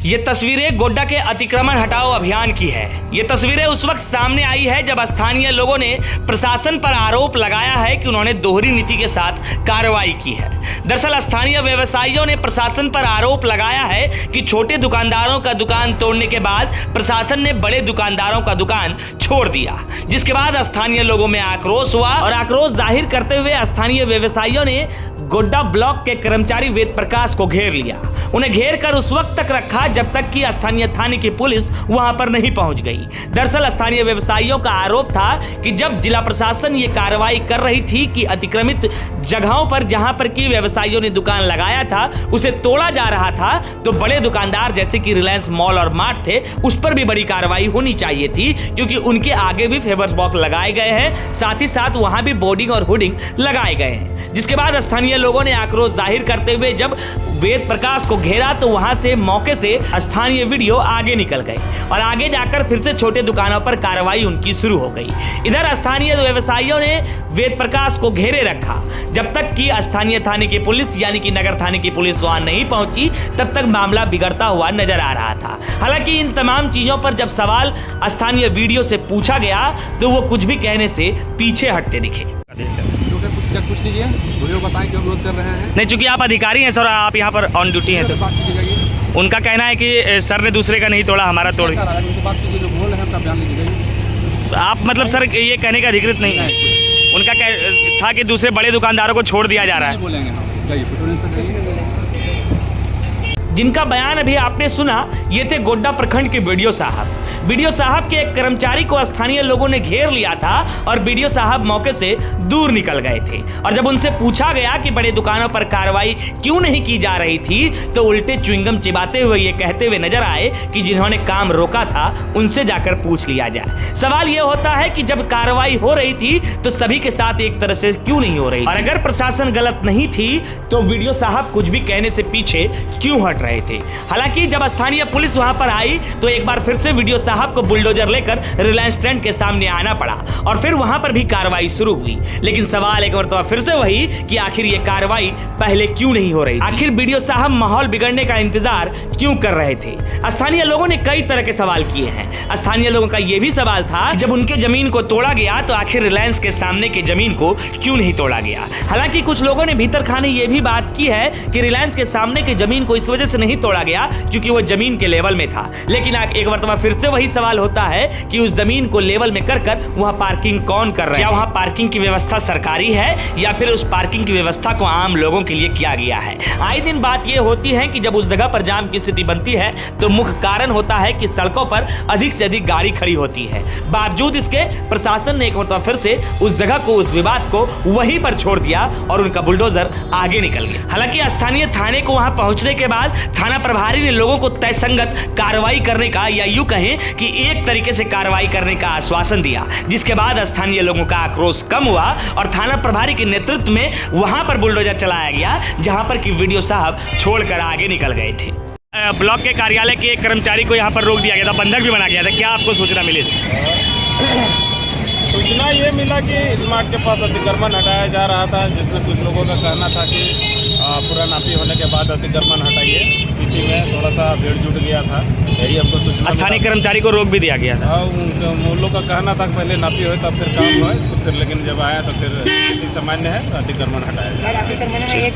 ये तस्वीरें गोड्डा के अतिक्रमण हटाओ अभियान की है। ये तस्वीरें उस वक्त सामने आई है जब स्थानीय लोगों ने प्रशासन पर आरोप लगाया है कि उन्होंने दोहरी नीति के साथ कार्रवाई की है। दरअसल स्थानीय व्यवसायियों ने प्रशासन पर आरोप लगाया है कि छोटे दुकानदारों का दुकान तोड़ने के बाद प्रशासन ने बड़े दुकानदारों का दुकान छोड़ दिया, जिसके बाद स्थानीय लोगों में आक्रोश हुआ और आक्रोश जाहिर करते हुए स्थानीय व्यवसायियों ने गोड्डा ब्लॉक के कर्मचारी वेद प्रकाश को घेर लिया। उन्हें घेर कर उस वक्त तक रखा जब तक कि स्थानीय थाने की पुलिस वहां पर नहीं पहुंच गई। दरअसल स्थानीय व्यवसायियों का आरोप था कि जब जिला प्रशासन ये कार्रवाई कर रही थी कि अतिक्रमित जगहों पर जहां पर की व्यवसायियों ने दुकान लगाया था उसे तोड़ा जा रहा था, तो बड़े दुकानदार जैसे कि रिलायंस मॉल और मार्ट थे उस पर भी बड़ी कार्रवाई होनी चाहिए थी, क्योंकि उनके आगे भी फेवर्स बॉक्स लगाए गए हैं, साथ ही साथ वहां भी बोर्डिंग और हुडिंग लगाए गए हैं। जिसके बाद स्थानीय लोगों ने आक्रोश जाहिर करते हुए जब वेद प्रकाश को घेरा तो वहां से मौके से स्थानीय वीडियो आगे निकल गए और आगे जाकर फिर से छोटे दुकानों पर कार्रवाई उनकी शुरू हो गई। इधर स्थानीय व्यवसायियों ने वेद प्रकाश को घेरे रखा जब तक कि स्थानीय थाने की पुलिस यानी कि नगर थाने की पुलिस वहां नहीं पहुंची, तब तक मामला बिगड़ता हुआ नजर आ रहा था। हालांकि इन तमाम चीजों पर जब सवाल स्थानीय वीडियो से पूछा गया तो वो कुछ भी कहने से पीछे हटते दिखे। कुछ लीजिए, वीडियो बताएं क्यों विरोध कर रहे हैं। नहीं, चूंकि आप अधिकारी हैं सर, आप यहाँ पर ऑन ड्यूटी हैं, तो उनका कहना है कि सर ने दूसरे का नहीं तोड़ा, हमारा तोड़ दिया। तो आप मतलब सर ये कहने का अधिकृत नहीं है, उनका था कि दूसरे बड़े दुकानदारों को छोड़ दिया जा रहा है। जिनका बयान अभी आपने सुना ये थे गोड्डा प्रखंड के बीडीओ साहब। बीडीओ साहब के एक कर्मचारी को स्थानीय लोगों ने घेर लिया था और बीडीओ साहब मौके से दूर निकल गए थे और जब उनसे पूछा गया कि बड़े दुकानों पर कार्रवाई क्यों नहीं की जा रही थी तो उल्टे च्युइंगम चिबाते हुए ये कहते हुए नजर आए कि जिन्होंने काम रोका था उनसे जाकर पूछ लिया जाए। सवाल ये होता है कि जब कार्रवाई हो रही थी तो सभी के साथ एक तरह से क्यों नहीं हो रही, और अगर प्रशासन गलत नहीं थी तो बीडीओ साहब कुछ भी कहने से पीछे क्यों हट रहे थे। हालांकि जब स्थानीय पुलिस वहां पर आई तो एक बार फिर से बीडीओ साहब को बुलडोजर लेकर रिलायंस ट्रेंड के सामने आना पड़ा और फिर वहां पर भी कार्रवाई शुरू हुई। लेकिन सवाल एक बार तो फिर से वही कि आखिर ये कार्रवाई पहले क्यों नहीं हो रही, आखिर बीडीओ साहब माहौल बिगड़ने का इंतजार क्यों कर रहे थे। स्थानीय लोगों ने कई तरह के सवाल किए हैं। स्थानीय लोगों का यह भी सवाल था कि जब उनके जमीन को तोड़ा गया तो आखिर रिलायंस के सामने के जमीन को क्यों नहीं तोड़ा गया। हालांकि कुछ लोगों ने भीतर खाने ये भी बात की है कि रिलायंस के सामने के जमीन को इस वजह से नहीं तोड़ा गया क्योंकि वो जमीन के लेवल में था। लेकिन एक बार फिर से वही सवाल होता है कि उस जमीन को लेवल में कर वहां पार्किंग कौन कर रहा है, क्या वहां पार्किंग की व्यवस्था सरकारी है या फिर उस पार्किंग की व्यवस्था को आम लोगों के लिए किया गया है। आए दिन बात यह होती है कि जब उस जगह पर जाम की स्थिति बनती है तो मुख्य कारण होता है कि सड़कों पर अधिक से अधिक गाड़ी खड़ी होती है। बावजूद इसके प्रशासन ने एक बार फिर से उस जगह को, उस विवाद को वहीं पर छोड़ दिया और उनका बुलडोजर आगे निकल गया। हालांकि स्थानीय थाने को वहां पहुंचने के बाद थाना प्रभारी ने लोगों को तय संगत कार्रवाई करने का या यूं कहें कि एक तरीके से कार्रवाई करने का आश्वासन दिया, जिसके बाद स्थानीय लोगों का आक्रोश कम हुआ और थाना प्रभारी के नेतृत्व में वहां पर बुलडोजर चलाया गया जहां पर कि वीडियो साहब छोड़कर आगे निकल गए थे। ब्लॉक के कार्यालय के एक कर्मचारी को यहां पर रोक दिया गया था, बंधक भी बना गया था, क्या आपको सूचना मिली? सूचना ये मिला कि स्मार्ट के पास अतिक्रमण हटाया जा रहा था, जिसमें कुछ लोगों का कहना था कि पूरा नापी होने के बाद अतिक्रमण हटाइए। इसी में थोड़ा सा भीड़ जुट गया था, यही हमको सूचना। स्थानीय कर्मचारी को रोक भी दिया गया था। उन लोग का कहना था पहले नापी हो तब फिर काम हो, तो फिर लेकिन जब आया तो फिर सामान्य है, अतिक्रमण हटाया।